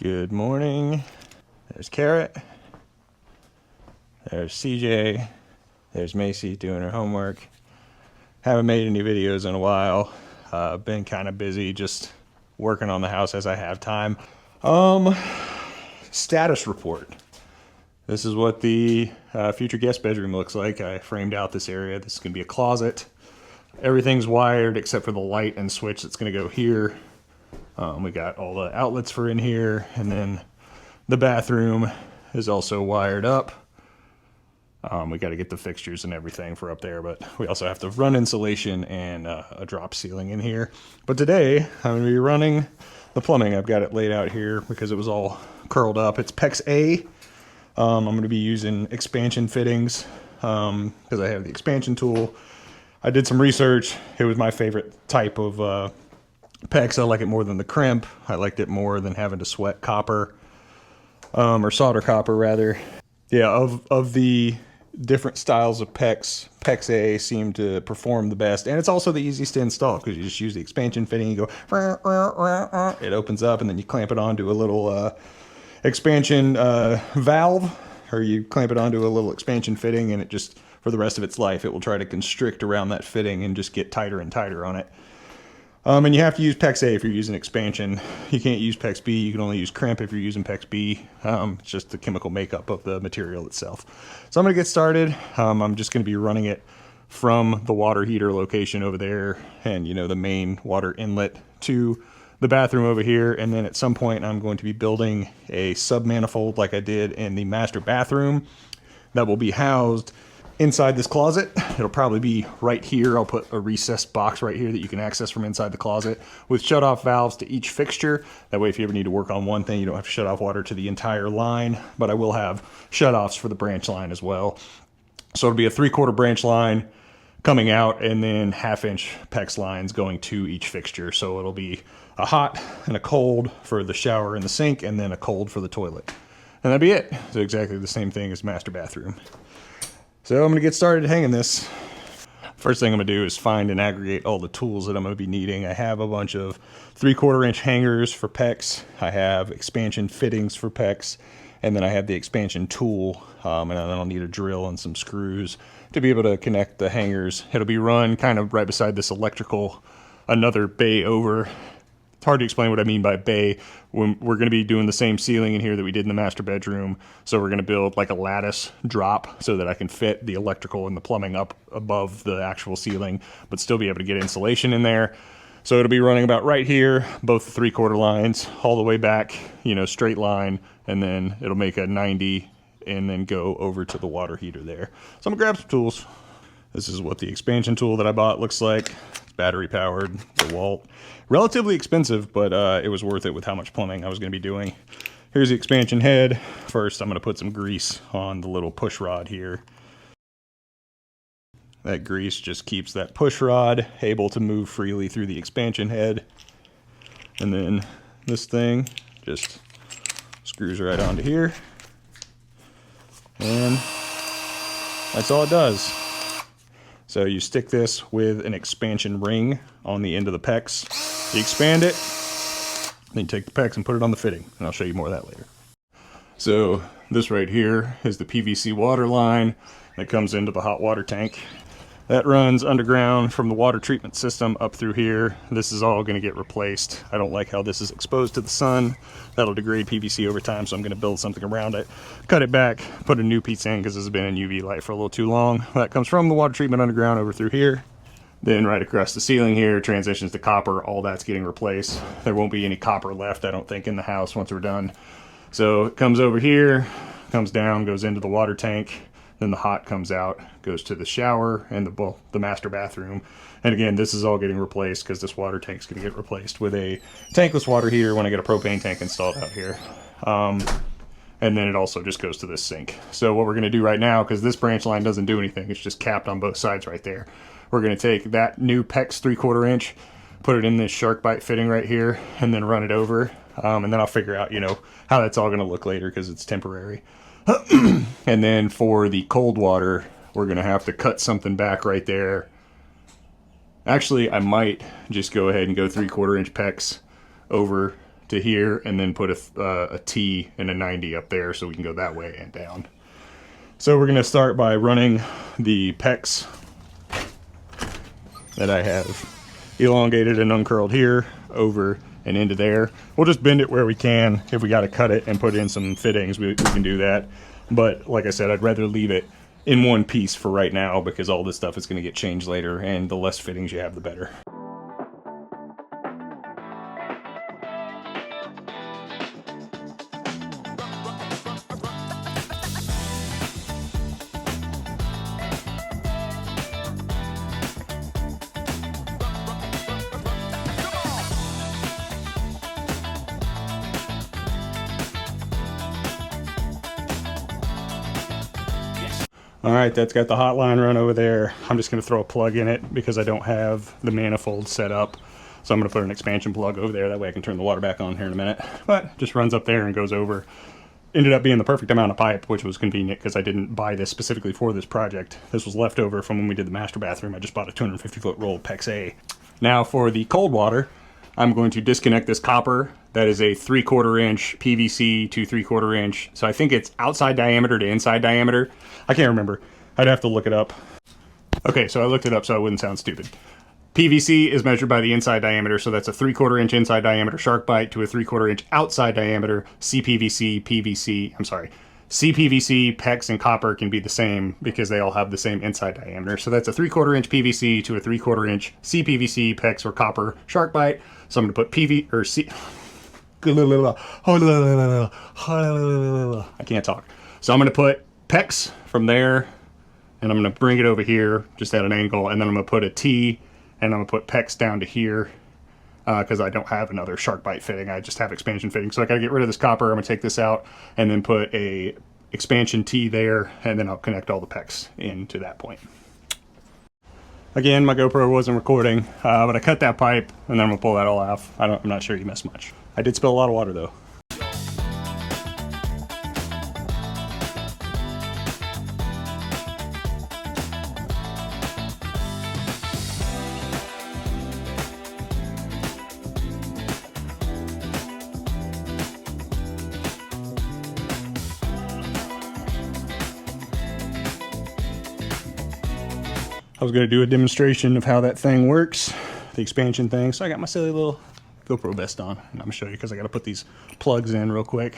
Good morning. There's Carrot. There's CJ. There's Macy doing her homework. Haven't made any videos in a while. Been kind of busy just working on the house as I have time. Status report. This is what the future guest bedroom looks like. I framed out this area. This is going to be a closet. Everything's wired except for the light and switch that's going to go here. We got all the outlets for in here, and then the bathroom is also wired up. We got to get the fixtures and everything for up there, but we also have to run insulation and a drop ceiling in here. But today I'm going to be running the plumbing. I've got it laid out here because it was all curled up. It's PEX A. I'm going to be using expansion fittings because I have the expansion tool. I did some research. It was my favorite type of PEX. I like it more than the crimp. I liked it more than having to sweat copper, or solder copper rather. Yeah, of the different styles of PEX A seem to perform the best, and it's also the easiest to install because you just use the expansion fitting. You go, it opens up, and then you clamp it onto a little expansion valve, or you clamp it onto a little expansion fitting, and it just, for the rest of its life, it will try to constrict around that fitting and just get tighter and tighter on it. And you have to use PEX A if you're using expansion. You can't use PEX B. You can only use crimp if you're using PEX B. It's just the chemical makeup of the material itself. So I'm going to get started. I'm just going to be running it from the water heater location over there and, the main water inlet to the bathroom over here. And then at some point I'm going to be building a sub-manifold like I did in the master bathroom that will be housed inside this closet. It'll probably be right here. I'll put a recessed box right here that you can access from inside the closet with shut-off valves to each fixture. That way, if you ever need to work on one thing, you don't have to shut off water to the entire line, but I will have shut-offs for the branch line as well. So it'll be a 3/4 branch line coming out and then 1/2-inch PEX lines going to each fixture. So it'll be a hot and a cold for the shower and the sink, and then a cold for the toilet. And that'd be it. So exactly the same thing as master bathroom. So I'm going to get started hanging this. First thing I'm going to do is find and aggregate all the tools that I'm going to be needing. I have a bunch of 3/4-inch hangers for PEX. I have expansion fittings for PEX. And then I have the expansion tool. And then I'll need a drill and some screws to be able to connect the hangers. It'll be run kind of right beside this electrical, another bay over. It's hard to explain what I mean by bay. When we're going to be doing the same ceiling in here that we did in the master bedroom. So we're going to build like a lattice drop so that I can fit the electrical and the plumbing up above the actual ceiling, but still be able to get insulation in there. So it'll be running about right here, both the 3/4 lines, all the way back, straight line, and then it'll make a 90 and then go over to the water heater there. So I'm gonna grab some tools. This is what the expansion tool that I bought looks like. It's battery powered, DeWalt. Relatively expensive, but it was worth it with how much plumbing I was going to be doing. Here's the expansion head. First, I'm going to put some grease on the little push rod here. That grease just keeps that push rod able to move freely through the expansion head. And then this thing just screws right onto here. And that's all it does. So you stick this with an expansion ring on the end of the PEX. You expand it, then you take the PEX and put it on the fitting, and I'll show you more of that later. So this right here is the PVC water line that comes into the hot water tank. That runs underground from the water treatment system up through here. This is all going to get replaced. I don't like how this is exposed to the sun. That'll degrade PVC over time, so I'm going to build something around it. Cut it back, put a new piece in because this has been in UV light for a little too long. That comes from the water treatment underground over through here. Then right across the ceiling here, transitions to copper. All that's getting replaced. There won't be any copper left, I don't think, in the house once we're done. So it comes over here, comes down, goes into the water tank. Then the hot comes out, goes to the shower and the master bathroom. And again, this is all getting replaced because this water tank's going to get replaced with a tankless water heater when I get a propane tank installed out here. And then it also just goes to this sink. So what we're going to do right now, because this branch line doesn't do anything, it's just capped on both sides right there. We're going to take that new PEX 3/4-inch, put it in this shark bite fitting right here, and then run it over. And then I'll figure out, how that's all going to look later because it's temporary. And then for the cold water, we're going to have to cut something back right there. Actually, I might just go ahead and go 3/4-inch PEX over to here, and then put a T and a 90 up there so we can go that way and down. So we're going to start by running the pecs that I have elongated and uncurled here over and into there. We'll just bend it where we can. If we got to cut it and put in some fittings, we can do that. But like I said, I'd rather leave it in one piece for right now, because all this stuff is going to get changed later, and the less fittings you have, the better. All right, that's got the hot line run over there. I'm just going to throw a plug in it because I don't have the manifold set up. So I'm going to put an expansion plug over there. That way I can turn the water back on here in a minute. But just runs up there and goes over. Ended up being the perfect amount of pipe, which was convenient because I didn't buy this specifically for this project. This was left over from when we did the master bathroom. I just bought a 250-foot roll of PEX A. Now for the cold water, I'm going to disconnect this copper. That is a 3/4 inch PVC to 3/4 inch. So I think it's outside diameter to inside diameter. I can't remember. I'd have to look it up. Okay, so I looked it up so I wouldn't sound stupid. PVC is measured by the inside diameter, so that's a 3/4 inch inside diameter shark bite to a 3/4 inch outside diameter CPVC, CPVC, PEX, and copper can be the same because they all have the same inside diameter. So that's a 3/4 inch PVC to a 3/4 inch CPVC, PEX, or copper shark bite. So I'm going to put I can't talk. So I'm going to put PEX from there, and I'm going to bring it over here just at an angle, and then I'm going to put a T, and I'm going to put PEX down to here because I don't have another shark bite fitting. I just have expansion fitting. So I got to get rid of this copper. I'm going to take this out and then put a expansion T there, and then I'll connect all the PEX into that point. Again, my GoPro wasn't recording, but I cut that pipe, and then I'm going to pull that all off. I'm not sure you missed much. I did spill a lot of water, though. I was going to do a demonstration of how that thing works, the expansion thing. So I got my silly little GoPro vest on, and I'm going to show you because I got to put these plugs in real quick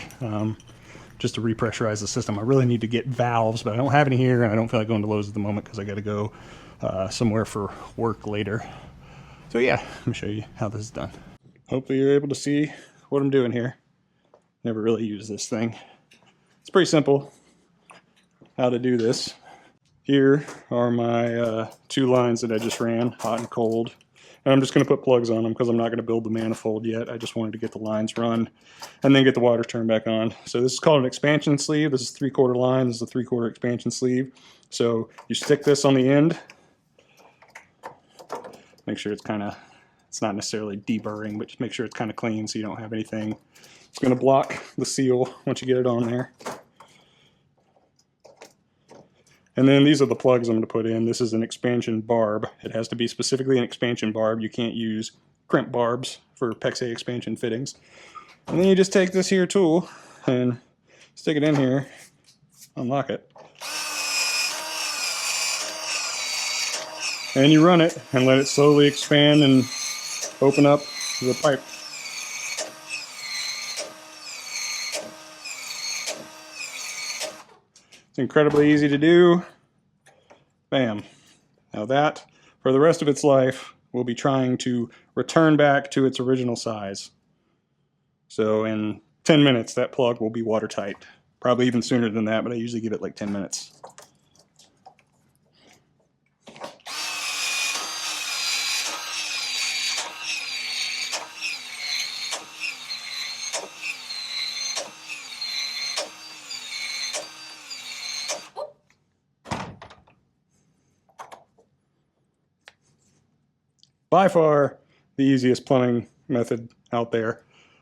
just to repressurize the system. I really need to get valves, but I don't have any here, and I don't feel like going to Lowe's at the moment because I got to go somewhere for work later. So yeah, let me show you how this is done. Hopefully you're able to see what I'm doing here. Never really used this thing. It's pretty simple how to do this. Here are my 2 lines that I just ran, hot and cold. And I'm just going to put plugs on them because I'm not going to build the manifold yet. I just wanted to get the lines run and then get the water turned back on. So this is called an expansion sleeve. This is 3/4 line. This is a 3/4 expansion sleeve. So you stick this on the end. Make sure it's not necessarily deburring, but just make sure it's kind of clean so you don't have anything. It's going to block the seal once you get it on there. And then these are the plugs I'm going to put in. This is an expansion barb. It has to be specifically an expansion barb. You can't use crimp barbs for PEX A expansion fittings. And then you just take this here tool and stick it in here, unlock it. And you run it and let it slowly expand and open up the pipe. It's incredibly easy to do. Bam. Now that, for the rest of its life, will be trying to return back to its original size. So in 10 minutes, that plug will be watertight. Probably even sooner than that, but I usually give it like 10 minutes. By far the easiest plumbing method out there.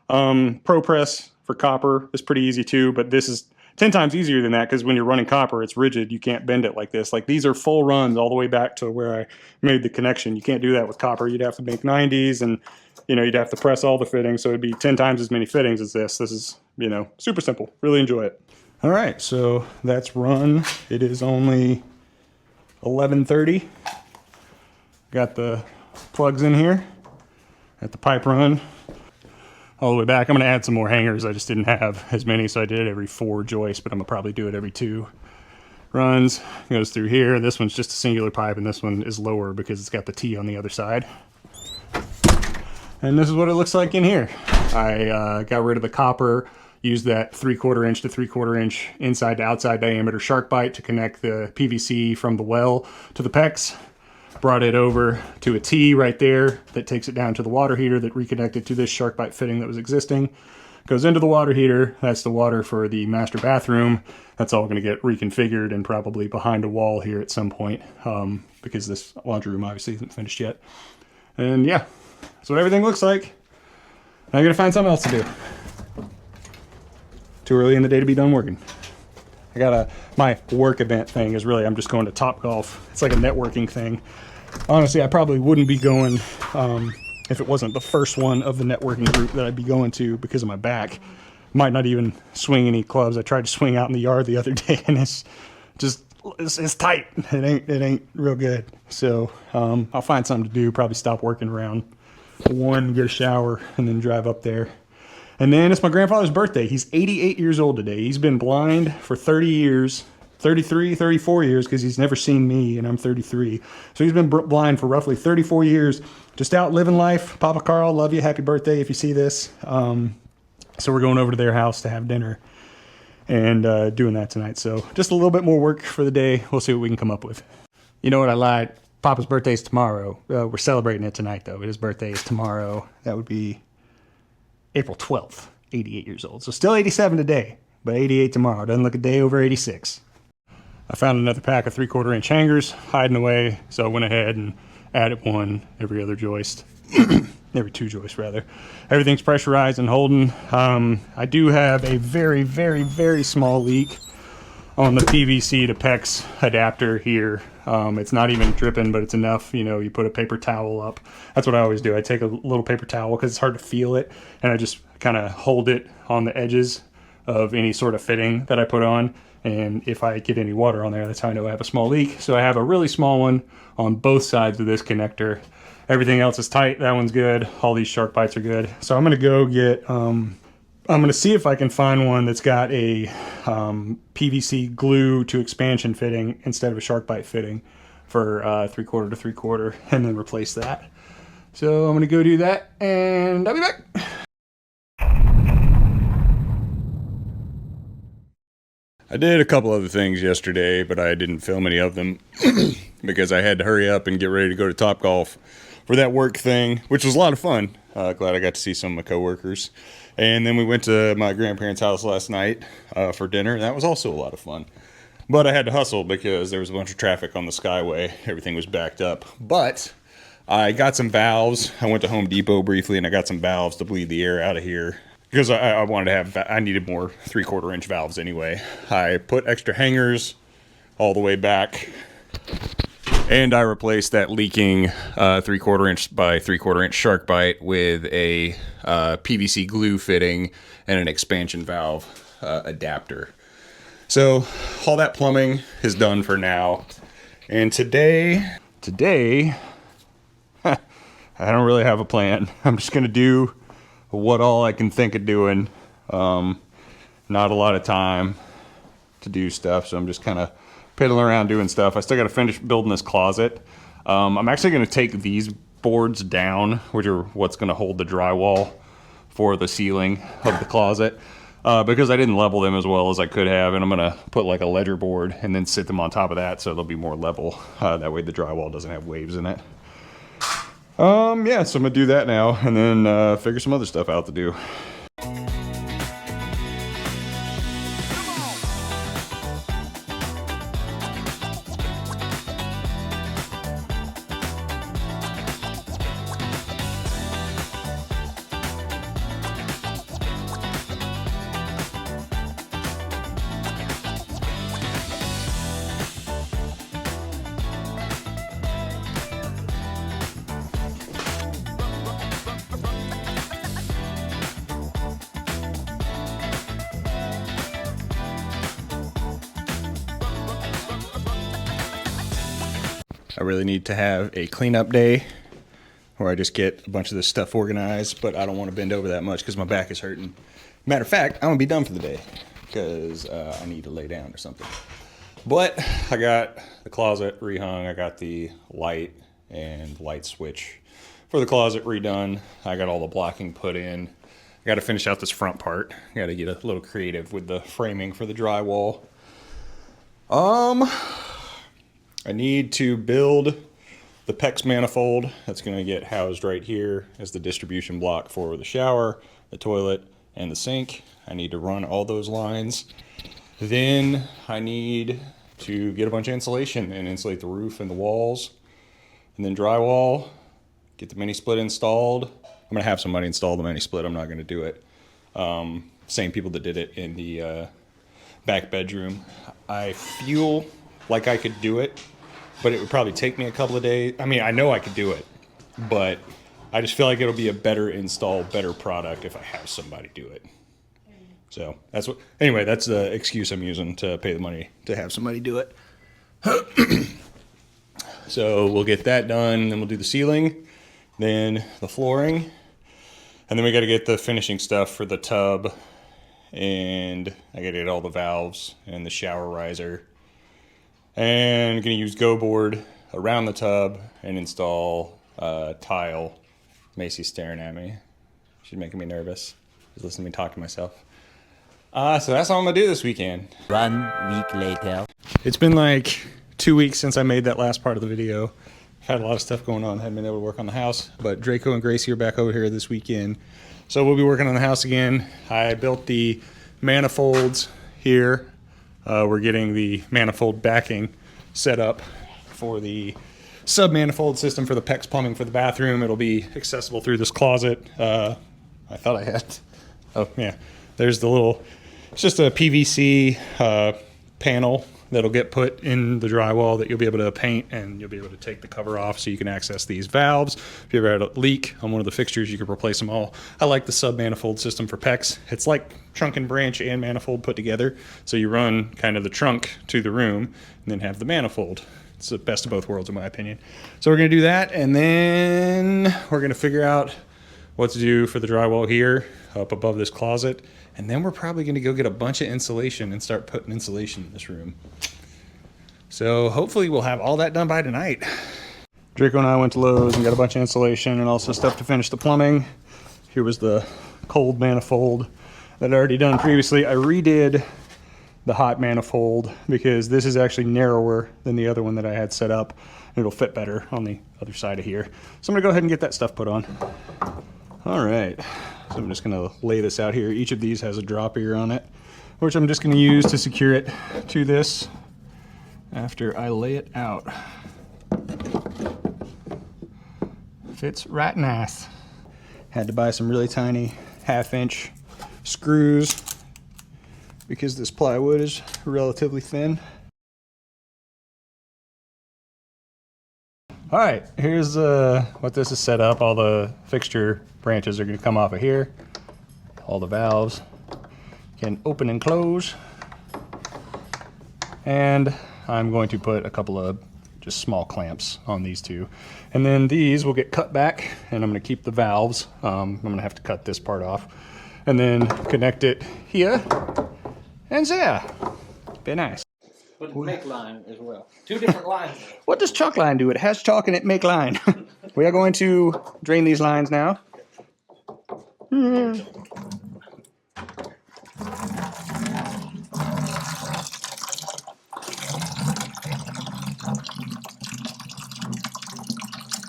ProPress for copper is pretty easy too, but this is 10 times easier than that, because when you're running copper, it's rigid. You can't bend it like this. Like, these are full runs all the way back to where I made the connection. You can't do that with copper. You'd have to make 90s, and you'd have to press all the fittings, so it'd be 10 times as many fittings as this. This is, super simple. Really enjoy it. All right, so that's run. It is only 11:30. Got the plugs in here. Got the pipe run all the way back. I'm gonna add some more hangers. I just didn't have as many, so I did it every 4 joists, but I'm gonna probably do it every 2 runs. Goes through here. This one's just a singular pipe, and this one is lower because it's got the T on the other side. And this is what it looks like in here. I got rid of the copper, used that 3/4 inch to 3/4 inch inside to outside diameter shark bite to connect the PVC from the well to the PEX. Brought it over to a T right there that takes it down to the water heater that reconnected to this shark bite fitting that was existing. Goes into the water heater. That's the water for the master bathroom. That's all going to get reconfigured and probably behind a wall here at some point, because this laundry room obviously isn't finished yet. And yeah, that's what everything looks like. Now I'm going to find something else to do. Too early in the day to be done working. I got my work event thing is really, I'm just going to Topgolf. It's like a networking thing. Honestly, I probably wouldn't be going if it wasn't the first one of the networking group that I'd be going to because of my back. Might not even swing any clubs. I tried to swing out in the yard the other day, and it's tight. It ain't real good. So I'll find something to do. Probably stop working around 1, get a shower, and then drive up there. And then it's my grandfather's birthday. He's 88 years old today. He's been blind for 30 years, 33, 34 years, because he's never seen me, and I'm 33. So he's been blind for roughly 34 years, just out living life. Papa Carl, love you. Happy birthday if you see this. So we're going over to their house to have dinner and doing that tonight. So just a little bit more work for the day. We'll see what we can come up with. You know what, I lied. Papa's birthday is tomorrow. We're celebrating it tonight, though. His birthday is tomorrow. That would be April 12th, 88 years old. So still 87 today, but 88 tomorrow. Doesn't look a day over 86. I found another pack of 3/4 inch hangers hiding away, so I went ahead and added one every other joist. Every 2 joists, rather. Everything's pressurized and holding. I do have a very, very, very small leak on the PVC to PEX adapter here. It's not even dripping, but it's enough. You put a paper towel up. That's what I always do. I take a little paper towel because it's hard to feel it, and I just kind of hold it on the edges of any sort of fitting that I put on. And if I get any water on there, that's how I know I have a small leak. So I have a really small one on both sides of this connector. Everything else is tight. That one's good. All these shark bites are good. So I'm going to go get, I'm going to see if I can find one that's got a PVC glue to expansion fitting instead of a shark bite fitting for 3/4 to 3/4, and then replace that. So I'm going to go do that, and I'll be back. I did a couple other things yesterday, but I didn't film any of them because I had to hurry up and get ready to go to Topgolf for that work thing, which was a lot of fun. Glad I got to see some of my coworkers. And then we went to my grandparents' house last night for dinner, and that was also a lot of fun. But I had to hustle because there was a bunch of traffic on the Skyway. Everything was backed up. But I got some valves. I went to Home Depot briefly, and I got some valves to bleed the air out of here. Because I wanted to have, I needed more 3/4 inch valves anyway. I put extra hangers all the way back, and I replaced that leaking 3/4 inch by 3/4 inch shark bite with a PVC glue fitting and an expansion valve adapter. So all that plumbing is done for now. And today, I don't really have a plan. I'm just gonna do what all I can think of doing. Not a lot of time to do stuff, so I'm just kind of piddling around doing stuff. I still got to finish building this closet. I'm actually going to take these boards down, which are what's going to hold the drywall for the ceiling of the closet, because I didn't level them as well as I could have, and I'm going to put like a ledger board and then sit them on top of that so they'll be more level. That way the drywall doesn't have waves in it. Yeah, so I'm gonna do that now, and then figure some other stuff out to do. I really need to have a cleanup day where I just get a bunch of this stuff organized, but I don't want to bend over that much because my back is hurting. Matter of fact, I'm gonna be done for the day because I need to lay down or something. But I got the closet rehung. I got the light and light switch for the closet redone. I got all the blocking put in. I got to finish out this front part. I got to get a little creative with the framing for the drywall. I need to build the PEX manifold. That's going to get housed right here as the distribution block for the shower, the toilet, and the sink. I need to run all those lines. Then I need to get a bunch of insulation and insulate the roof and the walls. And then drywall, get the mini split installed. I'm going to have somebody install the mini split. I'm not going to do it. Same people that did it in the back bedroom. I feel like I could do it, but it would probably take me a couple of days. I mean, I know I could do it, but I just feel like it'll be a better install, better product if I have somebody do it. So that's what, anyway, that's the excuse I'm using to pay the money to have somebody do it. So we'll get that done, then we'll do the ceiling, then the flooring, and then we got to get the finishing stuff for the tub, and I got to get all the valves and the shower riser, and I'm going to use Go board around the tub and install tile. Macy's staring at me. She's making me nervous. She's listening to me talk to myself. So that's all I'm going to do this weekend. 1 week later. It's been like 2 weeks since I made that last part of the video. I've had a lot of stuff going on. Haven't been able to work on the house, but Drako and Gracie are back over here this weekend. So we'll be working on the house again. I built the manifolds here. We're getting the manifold backing set up for the sub-manifold system for the PEX plumbing for the bathroom. It'll be accessible through this closet. I thought I had, oh yeah, there's the little, it's just a PVC panel that'll get put in the drywall that you'll be able to paint, and you'll be able to take the cover off so you can access these valves. If you ever had a leak on one of the fixtures, you can replace them all. I like the sub-manifold system for PEX. It's like trunk and branch and manifold put together. So you run kind of the trunk to the room and then have the manifold. It's the best of both worlds in my opinion. So we're gonna do that, and then we're gonna figure out what to do for the drywall here up above this closet. And then we're probably going to go get a bunch of insulation and start putting insulation in this room. So hopefully we'll have all that done by tonight. Draco and I went to Lowe's and got a bunch of insulation and also stuff to finish the plumbing. Here was the cold manifold that I already done previously. I redid the hot manifold because this is actually narrower than the other one that I had set up. It'll fit better on the other side of here. So I'm going to go ahead and get that stuff put on. All right. So I'm just going to lay this out here. Each of these has a drop ear on it, which I'm just going to use to secure it to this after I lay it out. Fits right nice. Had to buy some really tiny 1/2-inch screws because this plywood is relatively thin. All right, here's what this is set up. All the fixture branches are going to come off of here. All the valves can open and close. And I'm going to put a couple of just small clamps on these two. And then these will get cut back, and I'm going to keep the valves. I'm going to have to cut this part off. And then connect it here and there. Be nice. But make line as well. 2 different lines. What does chalk line do? It has chalk and it make line. We are going to drain these lines now.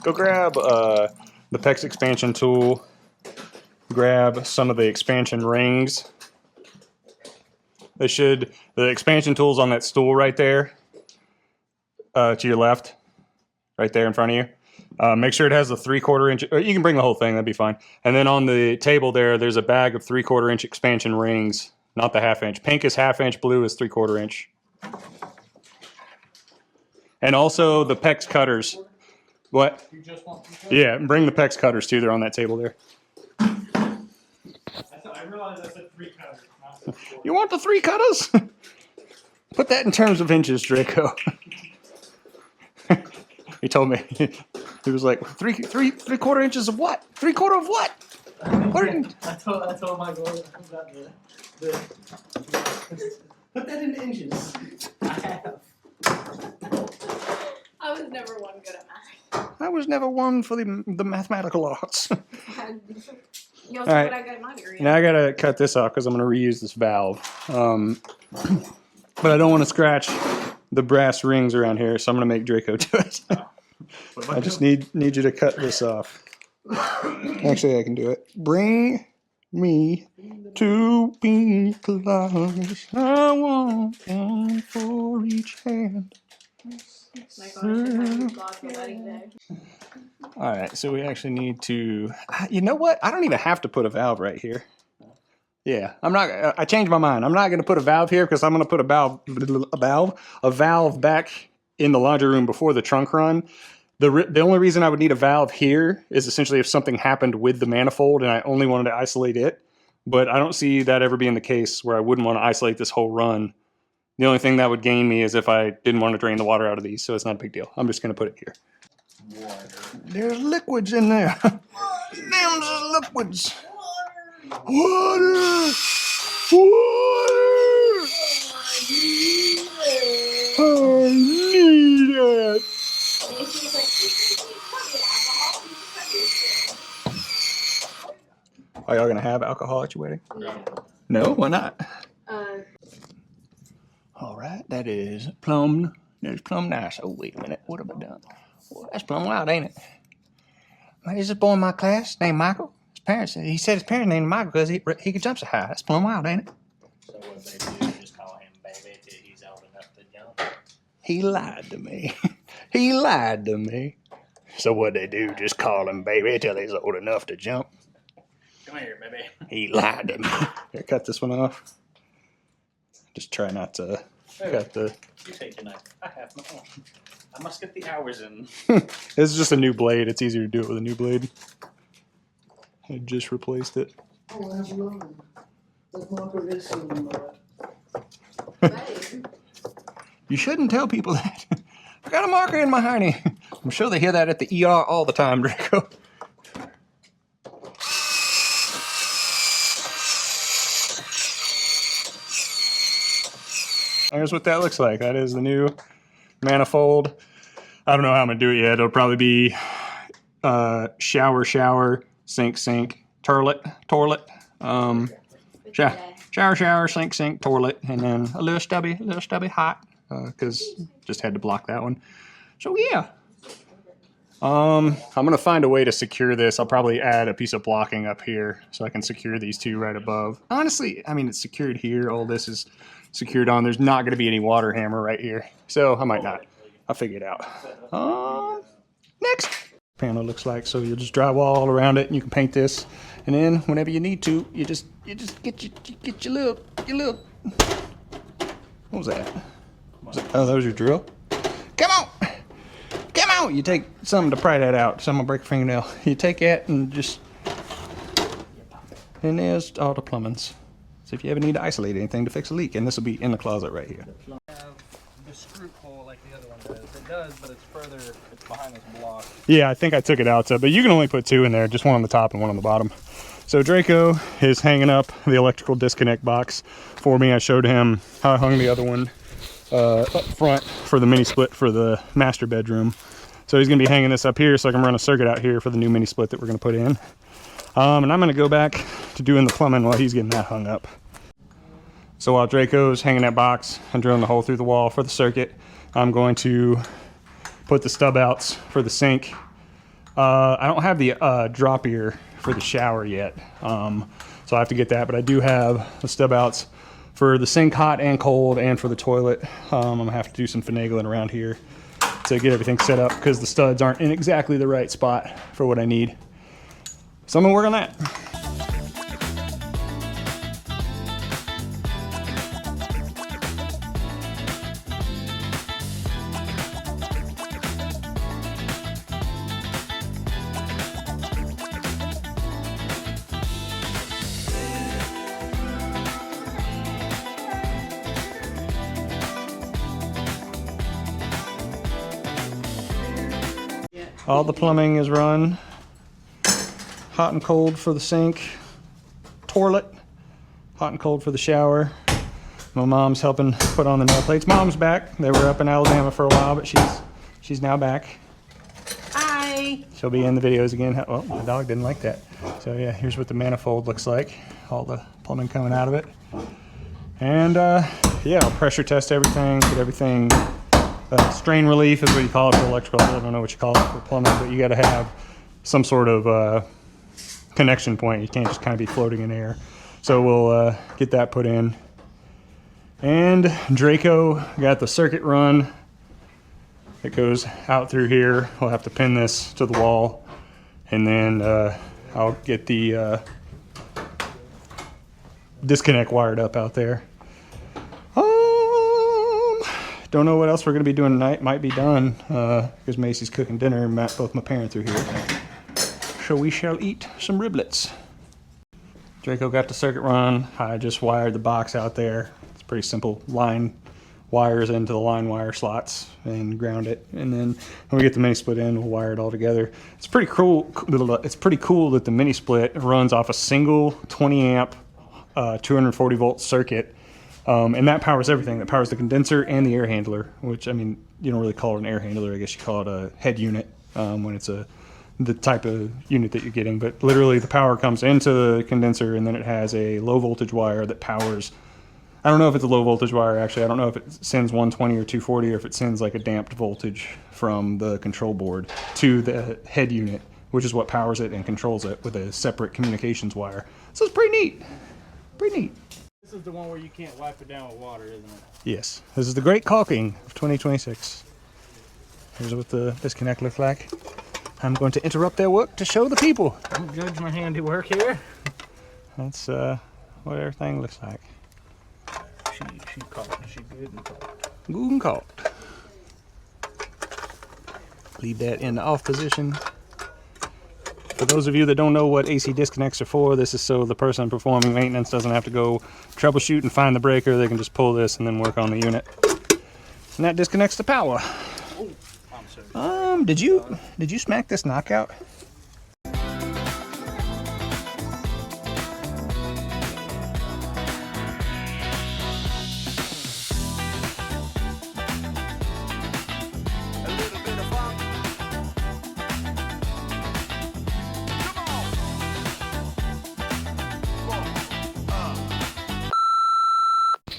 Go grab the PEX expansion tool. Grab some of the expansion rings. The expansion tool's on that stool right there, to your left, right there in front of you. Make sure it has the 3/4 inch, or you can bring the whole thing, that'd be fine. And then on the table there's a bag of 3/4 inch expansion rings, not the 1/2 inch. Pink is 1/2 inch, blue is 3/4 inch. And also the PEX cutters. What? You just want Yeah, bring the PEX cutters too, they're on that table there. I realized I said 3 cutters. You want the 3 cutters? Put that in terms of inches, Draco. He told me. He was like, three quarter inches of what? 3/4 of what? What are you? I told Michael about the put that in inches. I have. I was never one good at math. I was never one for the mathematical arts. You know, All right. what I got my degree in. Now I gotta cut this off because I'm gonna reuse this valve. But I don't want to scratch the brass rings around here, so I'm gonna make Draco do it. I just need you to cut this off. Actually, I can do it. Bring me to pina coladas. I want one for each hand. My God, I should have you block your wedding day. All right, so we actually need to. You know what? I don't even have to put a valve right here. Yeah, I'm not. I changed my mind. I'm not going to put a valve here because I'm going to put a valve back in the laundry room before the trunk run. The only reason I would need a valve here is essentially if something happened with the manifold and I only wanted to isolate it. But I don't see that ever being the case where I wouldn't want to isolate this whole run. The only thing that would gain me is if I didn't want to drain the water out of these, so it's not a big deal. I'm just going to put it here. Water. There's liquids in there. Them's liquids. Water! Water! I need it! Are y'all gonna have alcohol at your wedding? No, why not? All right, that is plum. That's plum nice. Oh, wait a minute. What have I done? Well, that's plum wild, ain't it? Man, there's this boy in my class named Michael. His parents, he said his parents named him Michael because he could jump so high. That's plum wild, ain't it? So what they do is just call him baby till he's old enough to jump. He lied to me. He lied to me. So what they do, just call him baby till he's old enough to jump. Come here, baby. He lied to me. Here, cut this one off. Just try not to cut the... You take your knife. I have my own. I must get the hours in. This is just a new blade. It's easier to do it with a new blade. I just replaced it. Oh, I have a line. Let's mark this some You shouldn't tell people that. I got a marker in my hiney. I'm sure they hear that at the ER all the time, Draco. Here's what that looks like. That is the new manifold. I don't know how I'm gonna do it yet. It'll probably be shower, sink, toilet. Shower, sink, toilet, and then a little stubby hot, because just had to block that one. So yeah. I'm gonna find a way to secure this. I'll probably add a piece of blocking up here so I can secure these two right above. Honestly, I mean, it's secured here. All this is secured on. There's not gonna be any water hammer right here. So I might not. I'll figure it out. Next panel looks like, so you'll just drywall all around it and you can paint this. And then whenever you need to, you just get your little, what was that? Oh, that was your drill? Come on! You take something to pry that out. Someone break a fingernail. You take that and just, and there's all the plumbings. So if you ever need to isolate anything to fix a leak, and this will be in the closet right here. have the screw hole like the other one does. It does, but it's further, it's behind this block. Yeah, I think I took it out, but you can only put two in there, just one on the top and one on the bottom. So Draco is hanging up the electrical disconnect box for me. I showed him how I hung the other one up front for the mini split for the master bedroom. So he's gonna be hanging this up here so I can run a circuit out here for the new mini split that we're gonna put in. And I'm gonna go back to doing the plumbing while he's getting that hung up. So while Draco's hanging that box and drilling the hole through the wall for the circuit, I'm going to put the stub outs for the sink. I don't have the drop ear for the shower yet, so I have to get that, but I do have the stub outs for the sink, hot and cold, and for the toilet. I'm gonna have to do some finagling around here to get everything set up because the studs aren't in exactly the right spot for what I need. So I'm gonna work on that. All the plumbing is run. Hot and cold for the sink. Toilet. Hot and cold for the shower. My mom's helping put on the nail plates. Mom's back. They were up in Alabama for a while, but she's now back. Hi. She'll be in the videos again. Well, my dog didn't like that. So yeah, here's what the manifold looks like. All the plumbing coming out of it. And yeah, I'll pressure test everything, get everything. Strain relief is what you call it for electrical. I don't know what you call it for plumbing, but you got to have some sort of connection point. You can't just kind of be floating in air. So we'll get that put in. And Draco got the circuit run. It goes out through here. We'll have to pin this to the wall. And then I'll get the disconnect wired up out there. Don't know what else we're going to be doing tonight. Might be done because Macy's cooking dinner and both my parents are here. So we shall eat some riblets. Draco got the circuit run. I just wired the box out there. It's pretty simple. Line wires into the line wire slots and ground it. And then when we get the mini split in, we'll wire it all together. It's pretty cool. It's pretty cool that the mini split runs off a single 20 amp, 240 volt circuit. And that powers everything. That powers the condenser and the air handler, which, I mean, you don't really call it an air handler. I guess you call it a head unit when it's the type of unit that you're getting. But literally the power comes into the condenser, and then it has a low voltage wire that powers. I don't know if it's a low voltage wire, actually. I don't know if it sends 120 or 240 or if it sends like a damped voltage from the control board to the head unit, which is what powers it and controls it with a separate communications wire. So it's pretty neat. Pretty neat. This is the one where you can't wipe it down with water, isn't it? Yes. This is the great caulking of 2026. Here's what the disconnect looks like. I'm going to interrupt their work to show the people. Don't judge my handiwork here. That's what everything looks like. She caught it. She good and caught. Good and caught. Leave that in the off position. For those of you that don't know what AC disconnects are for, this is so the person performing maintenance doesn't have to go troubleshoot and find the breaker. They can just pull this and then work on the unit. And that disconnects the power. Oh, I'm sorry. Did you smack this knockout?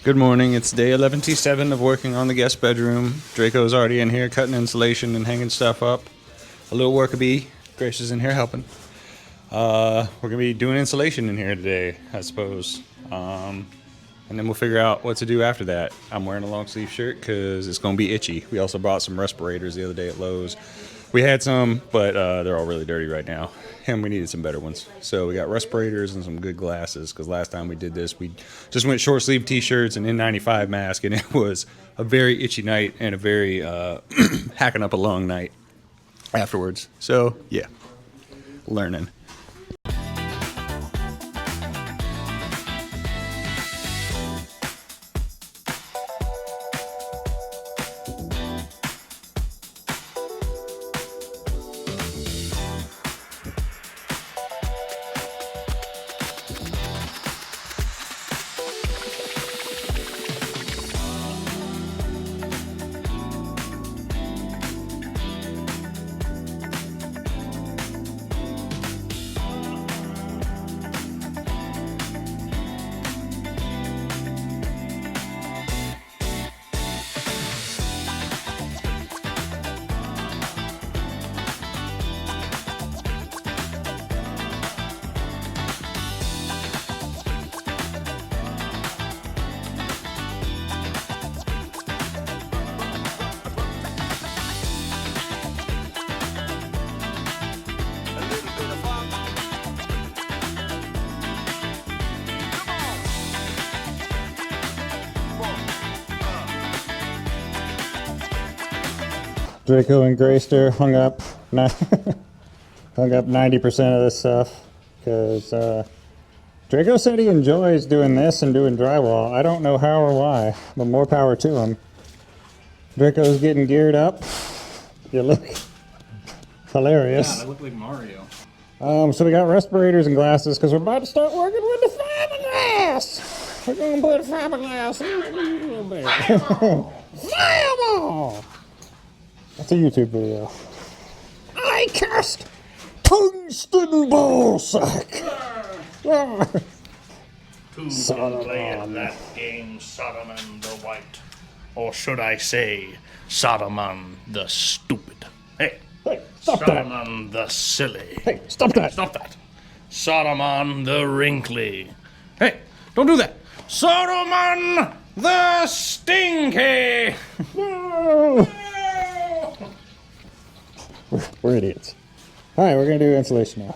Good morning. It's day 11-7 of working on the guest bedroom. Draco's already in here cutting insulation and hanging stuff up. A little workabee. Grace is in here helping. We're going to be doing insulation in here today, I suppose. And then we'll figure out what to do after that. I'm wearing a long sleeve shirt because it's going to be itchy. We also bought some respirators the other day at Lowe's. We had some, but they're all really dirty right now. And we needed some better ones. So we got respirators and some good glasses, because last time we did this, we just went short sleeve t-shirts and N95 mask, and it was a very itchy night and a very hacking up a lung night afterwards. So yeah, learning. Draco and Gracie hung up 90% of this stuff because Draco said he enjoys doing this and doing drywall. I don't know how or why, but more power to him. Draco's getting geared up. You look. hilarious. They look like Mario. So we got respirators and glasses because we're about to start working with the fiberglass. We're gonna put fiberglass in a little bit. Fireball! That's a YouTube video. I cast tungsten ball sack. Who's been playing that game, Sodoman the White? Or should I say, Sodoman the Stupid? Hey, Hey, stop that. Sodoman the Silly. Hey, stop that. Stop that. Sodoman the Wrinkly. Hey, don't do that. Sodoman the Stinky. No. We're idiots. All right, we're gonna do insulation now.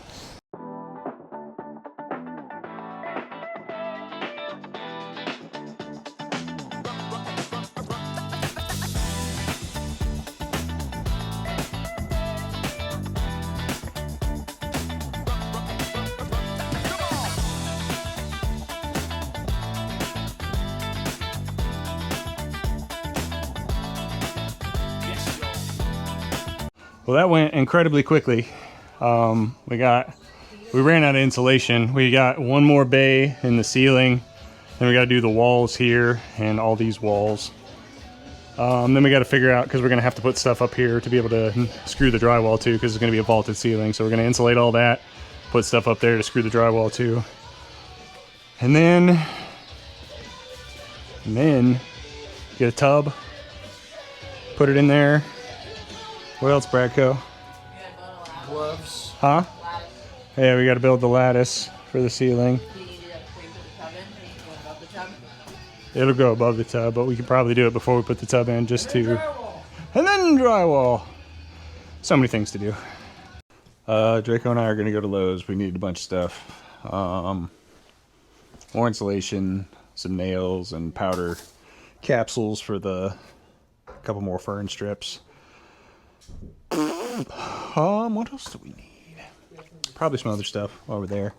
Well, that went incredibly quickly. We ran out of insulation. We got one more bay in the ceiling. Then we got to do the walls here and all these walls. Then we got to figure out, because we're going to have to put stuff up here to be able to screw the drywall to, because it's going to be a vaulted ceiling. So we're going to insulate all that, put stuff up there to screw the drywall to. And then get a tub, put it in there. What else, Bradco? Gloves. Huh? Yeah, we got to build the lattice for the ceiling. Do you need it before you put the tub in? Or you go above the tub? It'll go above the tub, but we could probably do it before we put the tub in, just to... And then drywall. So many things to do. Draco and I are going to go to Lowe's. We need a bunch of stuff. More insulation, some nails, and powder capsules for the couple more fern strips. What else do we need? Probably some other stuff while we're there.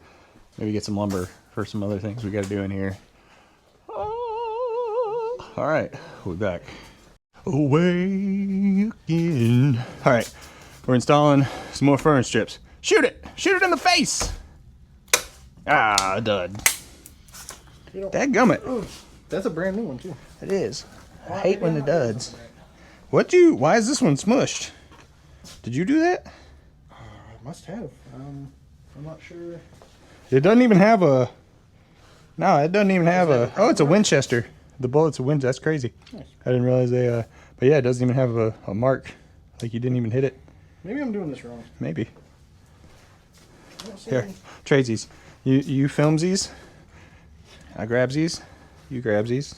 Maybe get some lumber for some other things we got to do in here. All right, we'll be back. Away again. All right, we're installing some more fern strips. Shoot it! Shoot it in the face! Ah, dud. Dadgummit. That's a brand new one too. It is. I hate when it duds. Why is this one smushed? Did you do that? I must have. I'm not sure. It doesn't even have a... No, it doesn't even have a... Oh, it's a Winchester. The bullet's a Winchester. That's crazy. Nice. I didn't realize they... But yeah, it doesn't even have a mark. Like you didn't even hit it. Maybe I'm doing this wrong. Maybe. I don't see Here, any. trade these. You films these. I grabs these. You grabs these.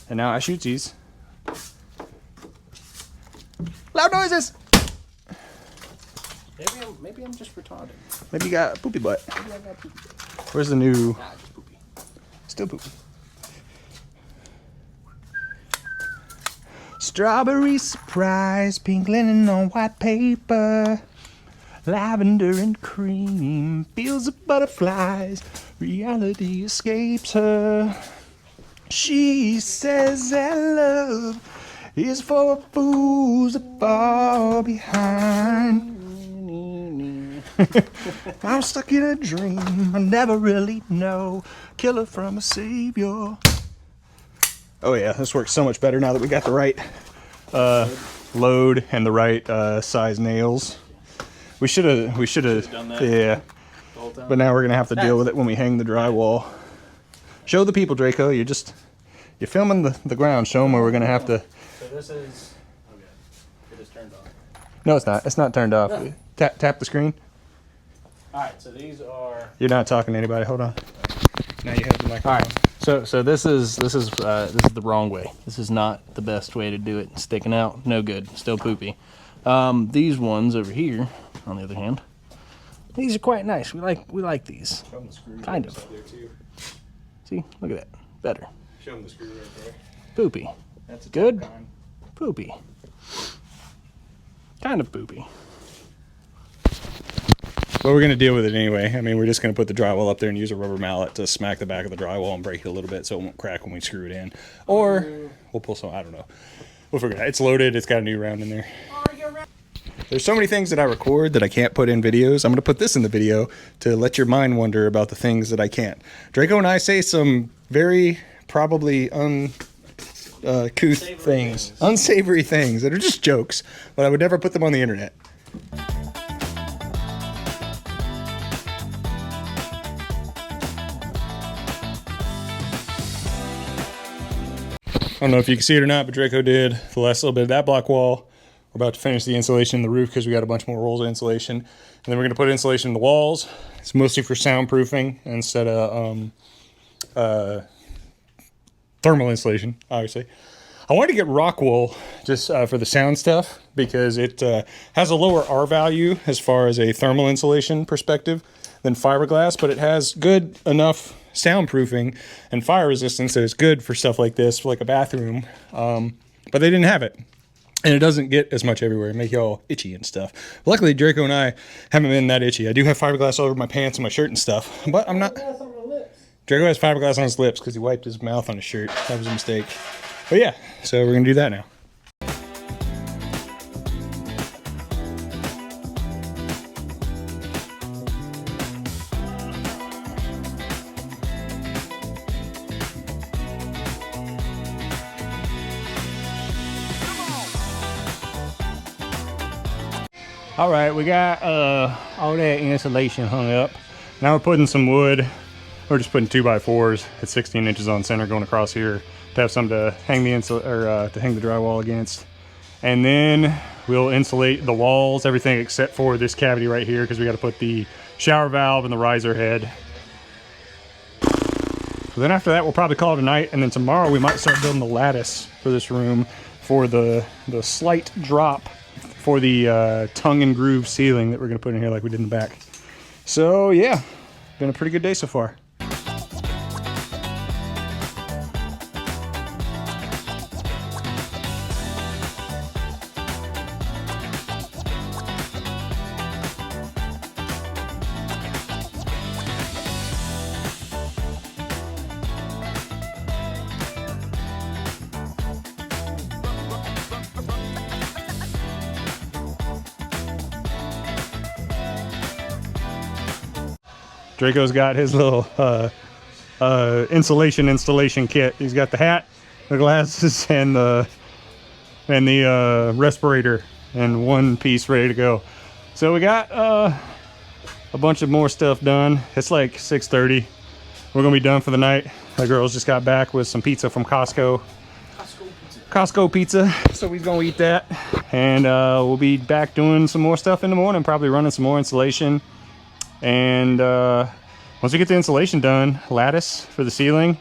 And now I shoot these. Loud noises! Maybe I'm just retarded. Maybe you got a poopy butt. Maybe I got poopy. Where's the new... Nah, just poopy. Still poopy. Strawberry surprise, pink linen on white paper, lavender and cream, feels of butterflies, reality escapes her. She says that love is for fools that fall behind. I'm stuck in a dream, I never really know. Killer from a savior. Oh yeah, this works so much better now that we got the right load and the right size nails. We should have done that. Yeah. The whole time. But now we're gonna have to deal with it when we hang the drywall. Show the people, Draco. You're filming the ground. Show them where we're gonna have to. So this is... Okay. It is turned on. No, it's not. It's not turned off. No. Tap the screen. Alright, so these are... You're not talking to anybody. Hold on. Now you have the microphone. Alright, so this is the wrong way. This is not the best way to do it. Sticking out, no good. Still poopy. These ones over here, on the other hand, these are quite nice. We like these. Show them the screw. Kind of. Up there too. See, look at that. Better. Show them the screw right there. Poopy. That's a Good. kind. Poopy. Kind of poopy. But we're going to deal with it anyway. I mean, we're just going to put the drywall up there and use a rubber mallet to smack the back of the drywall and break it a little bit so it won't crack when we screw it in. Or we'll pull some, I don't know. We'll figure it out. It's loaded. It's got a new round in there. There's so many things that I record that I can't put in videos. I'm going to put this in the video to let your mind wonder about the things that I can't. Draco and I say some very probably uncouth things, unsavory things that are just jokes, but I would never put them on the internet. I don't know if you can see it or not, but Draco did the last little bit of that block wall. We're about to finish the insulation in the roof because we got a bunch more rolls of insulation. And then we're going to put insulation in the walls. It's mostly for soundproofing instead of thermal insulation, obviously. I wanted to get rock wool just for the sound stuff because it has a lower R value as far as a thermal insulation perspective than fiberglass, but it has good enough soundproofing and fire resistance that it's good for stuff like this, for like a bathroom. But they didn't have it. And it doesn't get as much everywhere, make you all itchy and stuff. Luckily, Draco and I haven't been that itchy. I do have fiberglass all over my pants and my shirt and stuff, but I'm not. Draco has fiberglass on his lips because he wiped his mouth on his shirt. That was a mistake. But yeah, so we're gonna do that now. All right, we got all that insulation hung up. Now we're putting some wood. We're just putting 2x4s at 16 inches on center going across here to have some to hang the to hang the drywall against. And then we'll insulate the walls, everything except for this cavity right here because we got to put the shower valve and the riser head. So then after that, we'll probably call it a night. And then tomorrow we might start building the lattice for this room for the slight drop for the tongue and groove ceiling that we're gonna put in here like we did in the back. So yeah, been a pretty good day so far. Draco's got his little installation kit. He's got the hat, the glasses, and the respirator in one piece ready to go. So we got a bunch of more stuff done. It's like 6:30. We're gonna be done for the night. The girls just got back with some pizza from Costco. Costco pizza. So we're gonna eat that, and we'll be back doing some more stuff in the morning. Probably running some more insulation. And once we get the insulation done, lattice for the ceiling.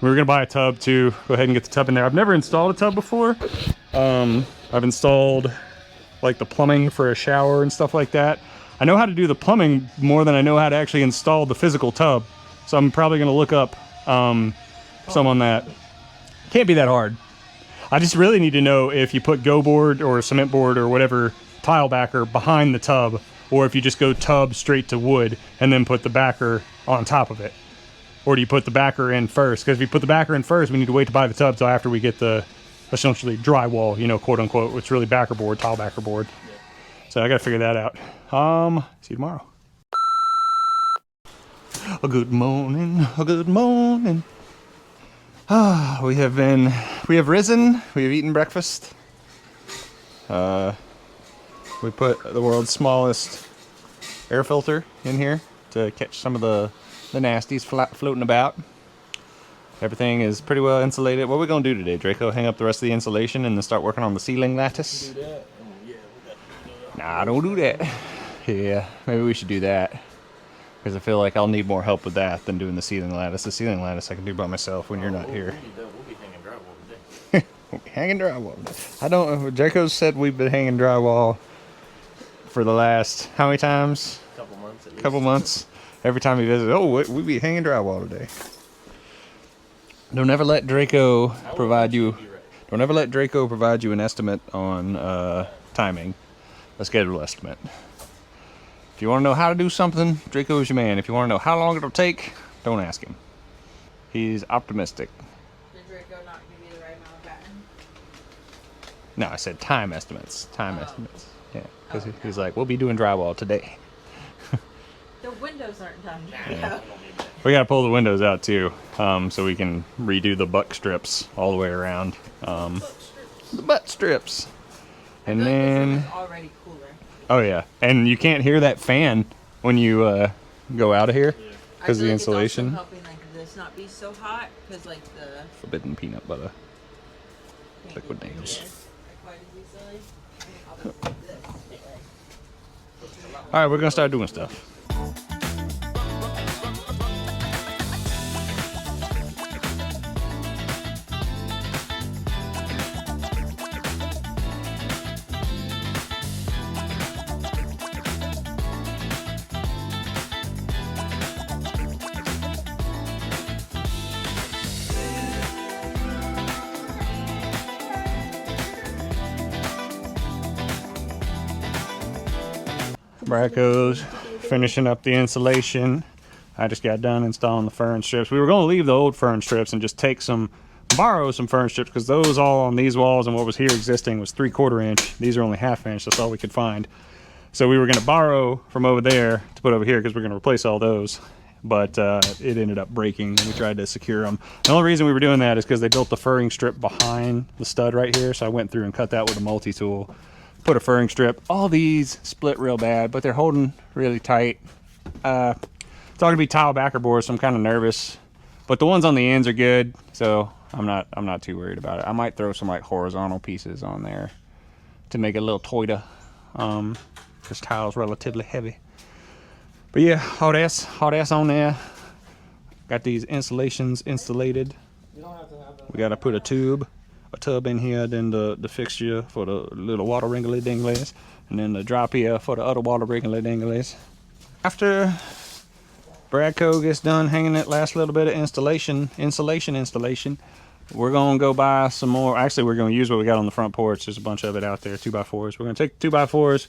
We were gonna buy a tub too. Go ahead and get the tub in there. I've never installed a tub before. I've installed like the plumbing for a shower and stuff like that. I know how to do the plumbing more than I know how to actually install the physical tub. So I'm probably gonna look up some on that. Can't be that hard. I just really need to know if you put go board or cement board or whatever tile backer behind the tub, or if you just go tub straight to wood and then put the backer on top of it. Or do you put the backer in first? Because if you put the backer in first, we need to wait to buy the tub till after we get the essentially drywall, you know, quote unquote, which is really backer board, tile backer board. So I gotta figure that out. See you tomorrow. A good morning, a good morning. We have risen, we have eaten breakfast. We put the world's smallest air filter in here to catch some of the nasties floating about. Everything is pretty well insulated. What are we gonna do today, Draco? Hang up the rest of the insulation and then start working on the ceiling lattice? Do that? Yeah, we got to do that. Nah, don't do that. Yeah, maybe we should do that. Because I feel like I'll need more help with that than doing the ceiling lattice. The ceiling lattice I can do by myself when you're not here. We'll be hanging drywall today. We'll be hanging drywall. I don't know. Draco said we've been hanging drywall for the last, how many times? Couple months at least. Couple months. Every time he visits, we'll be hanging drywall today. Don't ever let Draco provide you. Don't ever let Draco provide you an estimate on timing, a schedule estimate. If you want to know how to do something, Draco is your man. If you want to know how long it'll take, don't ask him. He's optimistic. Did Draco not give you the right amount of No, I said time estimates. Time estimates. Yeah, because he's like, we'll be doing drywall today. The windows aren't done. Yeah. We gotta pull the windows out too, so we can redo the butt strips all the way around. The butt strips. And then, Already cooler. oh yeah, and you can't hear that fan when you go out of here because of the insulation. It's also helping like this not be so hot because like the Forbidden peanut butter. Liquid nails. All right, we're gonna start doing stuff. Draco's finishing up the insulation. I just got done installing the fern strips. We were going to leave the old fern strips and just borrow some fern strips because those all on these walls and what was here existing was 3/4 inch. These are only 1/2 inch. That's all we could find. So we were going to borrow from over there to put over here because we're going to replace all those. But it ended up breaking when we tried to secure them. The only reason we were doing that is because they built the furring strip behind the stud right here. So I went through and cut that with a multi-tool. Put a furring strip. All these split real bad, but they're holding really tight. It's all gonna be tile backer boards, so I'm kind of nervous. But the ones on the ends are good, so I'm not too worried about it. I might throw some like horizontal pieces on there to make it a little toiter. This tile's relatively heavy. But yeah, hot ass on there. Got these insulations insulated. We gotta put a tub in here, then the fixture for the little water ringly dinglies, and then the drop here for the other water ringly dinglies. After Drako gets done hanging that last little bit of insulation, we're gonna go buy some more. Actually, we're gonna use what we got on the front porch. There's a bunch of it out there, 2x4s. We're gonna take 2x4s,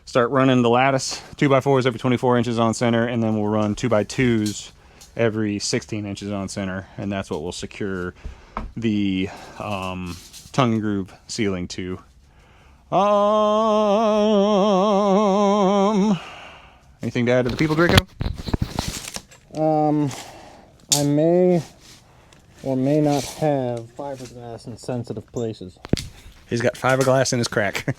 start running the lattice, 2x4s every 24 inches on center, and then we'll run 2x2s every 16 inches on center, and that's what will secure the tongue and groove ceiling to. Anything to add to the people, Drako? I may or may not have fiberglass in sensitive places. He's got fiberglass in his crack.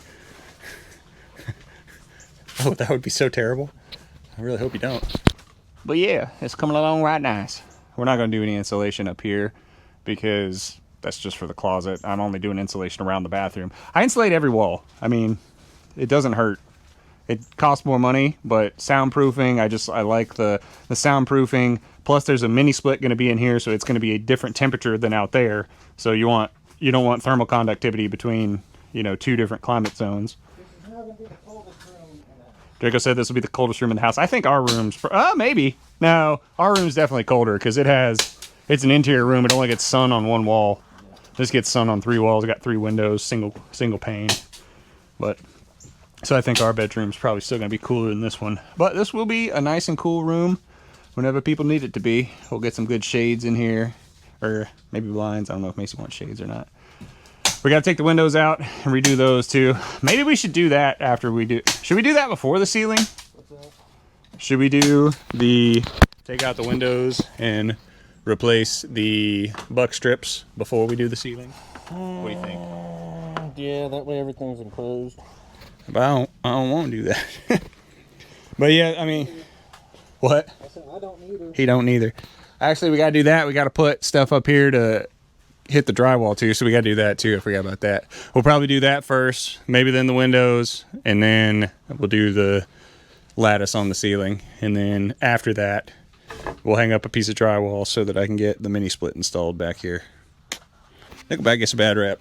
Oh, that would be so terrible. I really hope you don't. But yeah, it's coming along right nice. We're not going to do any insulation up here because that's just for the closet. I'm only doing insulation around the bathroom. I insulate every wall. I mean, it doesn't hurt. It costs more money, but soundproofing, I like the soundproofing. Plus there's a mini split going to be in here, so it's going to be a different temperature than out there. So you don't want thermal conductivity between, two different climate zones. Drako said this will be the coldest room in the house. I think our room's maybe. No, our room's definitely colder because it's an interior room. It only gets sun on one wall. This gets sun on 3 walls. It got 3 windows, single pane. But so I think our bedroom's probably still gonna be cooler than this one. But this will be a nice and cool room whenever people need it to be. We'll get some good shades in here, or maybe blinds. I don't know if Macy wants shades or not. We gotta take the windows out and redo those too. Maybe we should do that after we do. Should we do that before the ceiling? Should we take out the windows and replace the buck strips before we do the ceiling? What do you think? Yeah, that way everything's enclosed. But I don't want to do that. But yeah, I mean, what? I don't neither. He don't neither. Actually, we got to do that. We got to put stuff up here to hit the drywall too, so we got to do that too. I forgot about that. We'll probably do that first, maybe then the windows, and then we'll do the lattice on the ceiling. And then after that, we'll hang up a piece of drywall so that I can get the mini split installed back here. Nickelback gets a bad rap.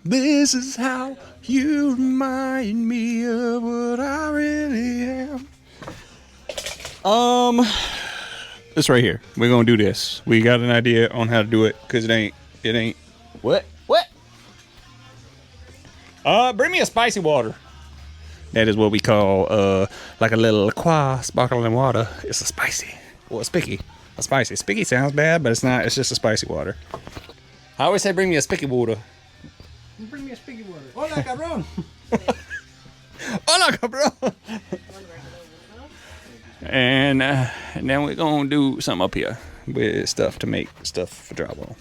This is how you remind me of what I really am. This right here. We're gonna do this. We got an idea on how to do it, cause it ain't. What? Bring me a spicy water. That is what we call like a little liqueur, sparkling water. It's a spicy. Well, a spiky. A spicy. Spiky sounds bad, but it's not. It's just a spicy water. I always say bring me a spiky water. Bring me a spigot water. Hola, cabrón. Hola, cabrón. And now we're gonna do something up here with stuff to make stuff for drywall.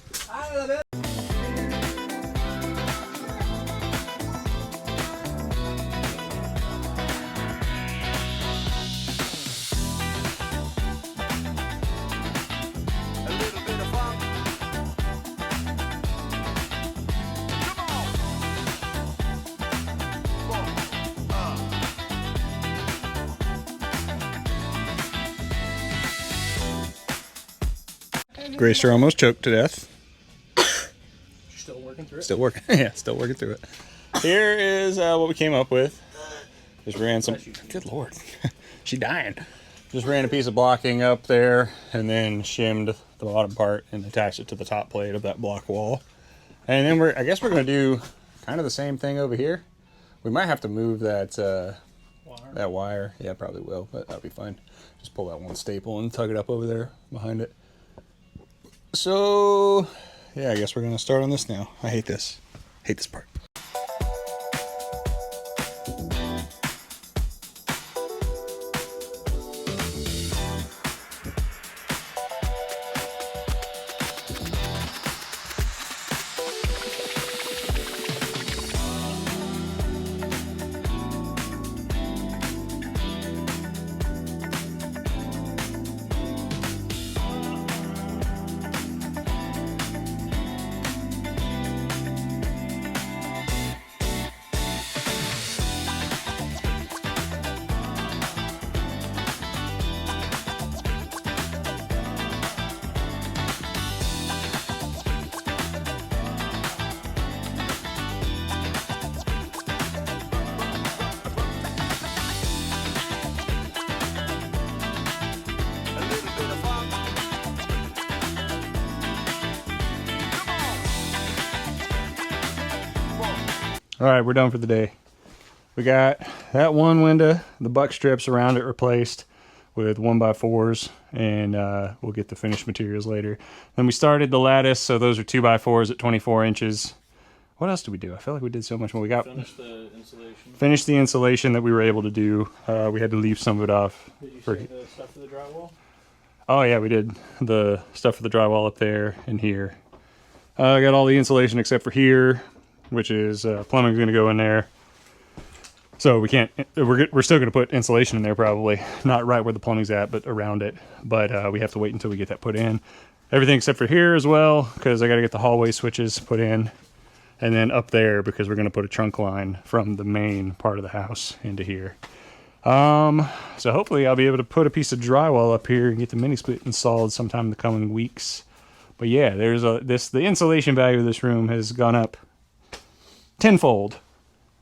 Grace, you're almost choked to death. Still working through it. Still working, yeah, still working through it. Here is what we came up with. Just ran some. Good lord, she dying. Just ran a piece of blocking up there, and then shimmed the bottom part and attached it to the top plate of that block wall. And then I guess we're gonna do kind of the same thing over here. We might have to move that wire. Yeah, probably will, but that'll be fine. Just pull that one staple and tug it up over there behind it. So, yeah, I guess we're gonna start on this now. I hate this. Hate this part. All right, we're done for the day. We got that one window, the buck strips around it replaced with 1x4s, and we'll get the finished materials later. Then we started the lattice, so those are 2x4s at 24 inches. What else did we do? I feel like we did so much more. We got Finish the insulation. finished the insulation that we were able to do. We had to leave some of it off. Did you say the stuff for the drywall? Oh yeah, we did the stuff for the drywall up there and here. I got all the insulation except for here, which is plumbing's going to go in there. So we can't. We're still going to put insulation in there probably, not right where the plumbing's at, but around it. But we have to wait until we get that put in. Everything except for here as well, because I got to get the hallway switches put in, and then up there because we're going to put a trunk line from the main part of the house into here. So hopefully I'll be able to put a piece of drywall up here and get the mini split installed sometime in the coming weeks. But yeah, there's the insulation value of this room has gone up tenfold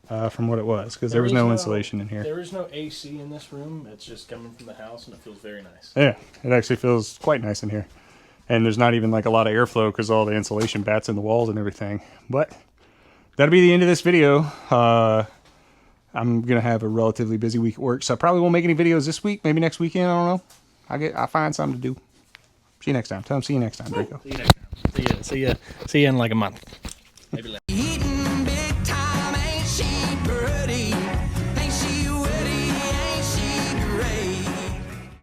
from what it was, because there was no insulation in here. There is no AC in this room. It's just coming from the house, and it feels very nice. Yeah, it actually feels quite nice in here. And there's not even like a lot of airflow because all the insulation bats in the walls and everything. But that'll be the end of this video. I'm going to have a relatively busy week at work, so I probably won't make any videos this week. Maybe next weekend, I don't know. I'll find something to do. See you next time. Tell them see you next time, Draco. See you next time. See you in like a month. Maybe less.